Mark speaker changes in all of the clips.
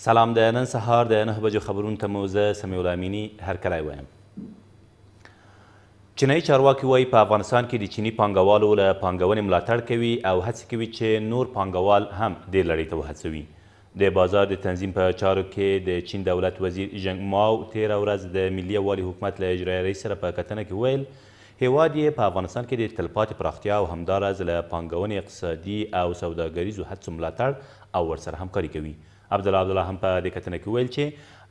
Speaker 1: سلام د نن سهار د 9 بجو خبرونو ته مو زه سمیع الله امیني هرکلی وایم. چینایي چارواکي وایي په افغانستان کې د چیني پانګوالو له پانګونې ملاتړ کوي او هڅې کوي چې نور پانګوال هم دې لړۍ ته وهڅوي. د بازار د تنظیم په چارو کې د چین دولت وزیر ژنګ ماو تېره ورځ د ملي یووالي حکومت له اجرایي رئیس سره په کتنه کې ویل هیواد یې په افغانستان کې د تلپاتې پراختیا او همداراز له پانګونې اقتصادي او سوداګریزو هڅو ملاتړ او ورسره همکاري کوي. عبدالله هم په دې کتنه کې ویل چې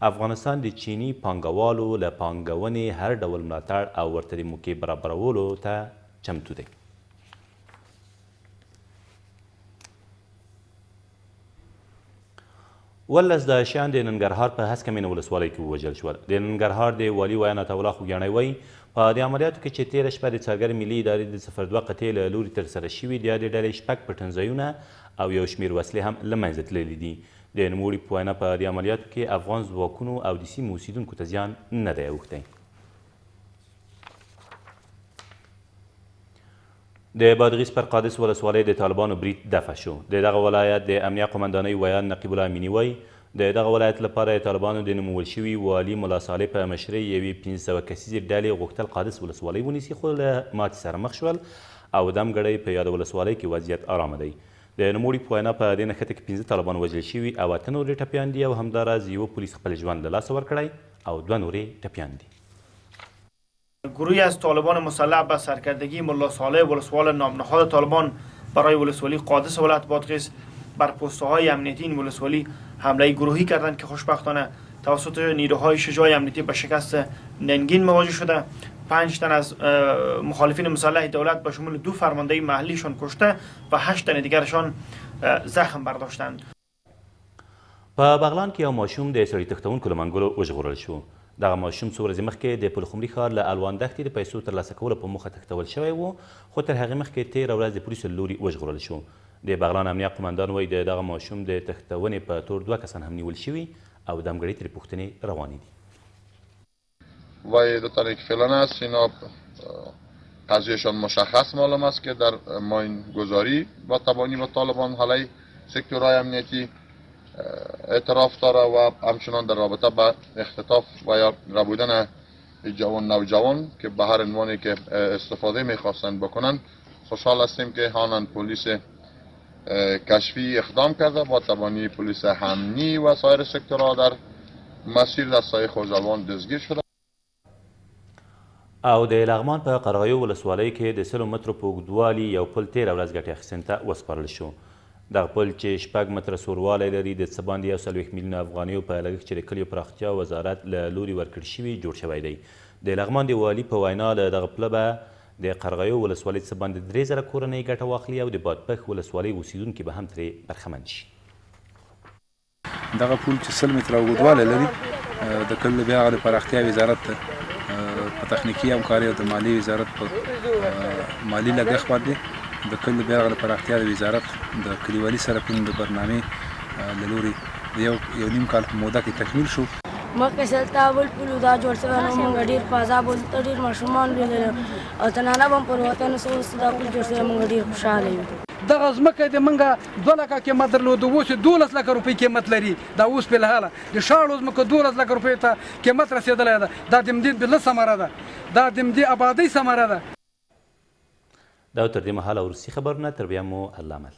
Speaker 1: افغانستان د چیني پانګوالو له پانګونې هر ډول ملاتړ او ورته د موقع برابرولو ته چمتو دی. ولس داعشیان د ننګرهار په هسکمینه ولسوالۍ کې ووژل شول. د ننګرهار د والي ویان عطاالله خوږیاڼی وایي په دې عملیاتو کې چې تېره شپه د څارګر ملي ادارې د 02 قطعې له لوري ترسره شوي د یادې ډلې 6 پټنځایونه او یو شمېر وسلې هم له منځه تللي دي. د نوموړي په وینا په دې عملیاتو کې افغان ځواکونو او د سیمې اوسیدونکو ته زیان نه دی اوښتی. د بادغیس پر قادس ولسوالۍ د طالبانو برید دفع شو. د دغه ولایت د امنیه قمندانۍ ویان نقیب الله امیني وایي د دغه ولایت لپاره د طالبانو د نومول شوي والي ملا صالح په مشرۍ یوې 500 کسیزې ډلې غوښتل قادس ولسوالۍ ونیسي خو له ماتې سره مخ شول او دمګړی په یاده ولسوالۍ کې وضعیت ارامه دی. د نوموړي په وینا په دې نښته کې 15 طالبان وژل شوي او 8 نور ټپیان دي او همداراز یوه پولیس خپل ژوند له لاسه ورکړی او 2 نور ټپیان دي.
Speaker 2: گروهی از طالبان مسلح به سرکردگی ملا صالح ولسوال نامنهاد طالبان برای ولسوالی قادس ولایت بادغیس بر پست‌های امنیتی این ولسوالی حمله گروهی کردند که خوشبختانه توسط نیروهای شجاع امنیتی به شکست ننگین مواجه شده. 5 تن از مخالفین مسلح دولت به شمول 2 فرمانده محلیشان کشته و 8 تن دیگرشان زخم برداشتند.
Speaker 1: په بغلان کې یو ماشوم د سړي تښتونکو له منګولو وژغورل شو. دغه ماشوم څو ورځې مخکې د پلخمري ښار له الوان دښتې د پیسو ترلاسه کولو په موخه تښتول شوی و خو تر هغې مخکې تېره ورځ د پولیسو له لوري وژغورل شو. د بغلان امنیه قمندان وایي د دغه ماشوم د تښتونې په تور 2 کسان هم نیول شوي او دمګړۍ ترې پوښتنې روانې دي.
Speaker 3: و دو تانه که فعلا هست اینا قضیهشان مشخص معلوم است که در ماین گذاری با تبانی با طالبان علیه سکتورهای امنیتی اعتراف داره و همچنان در رابطه با اختطاف و یا ربودن جوان نوجوان که به هر عنوانی که استفاده میخواستند بکنند خوشحال هستیم که هانند پلیس کشفی اقدام کرده با تبانی پلیس امنی و سایر سکتورها در مسیر دستای خوزلوان دستگیر شده.
Speaker 1: او د لغمان په قرغیو ولسوالۍ کې د 100 مترو په اوږدوالي یو پل تېره ورځ ګټې اخیستنې ته وسپارل شو. دغه پل چې 6 متره سوروالی لري د څه باندې 140 میلیونه افغانیو په لګښت چې د کلیو پراختیا وزارت له لوري ورکړل شوي جوړ شوی دی. د لغمان د والي په وینا له دغه پله به د قرغیو ولسوالۍ څه باندې 3000 کورنۍ ګټه واخلي او د بادپخ ولسوالۍ اوسیدونکي به هم ترې برخمن شي.
Speaker 4: دغه پل چې 100 متره اوږدوالی لري د کلیو بیا هغه د پراختیا وزارت په تخنیکي همکاري او د مالیې وزارت په مالي لګښت باندې د کلیو بیا هغه د پراختیا د وزارت د کلیوالي سړکونو د برنامې له لوري د یو نیم کال په موده کې تکمیل شو.
Speaker 5: مخکې سلته بل پل دا جوړ شوی نو موږ ډېر په عذاب ولته ډېر ماشومان لیدل او تنانه به هم پر وطن اوس دا پل جوړ شوی موږ ډېر خوشحاله یو.
Speaker 6: دغه ځمکه د موږ 2 لکه قیمت درلود اوس 12 لکه روپۍ قیمت لري. دا اوس په الحاله د شاړو ځمکو 12 لکه روپۍ ته قیمت رسېدلی ده. دا د همدې بله ثمره ده، دا د همدې آبادۍ ثمره ده.
Speaker 1: دا تر دې مهاله وروستي خبرونه، تر بیا مو الله مل.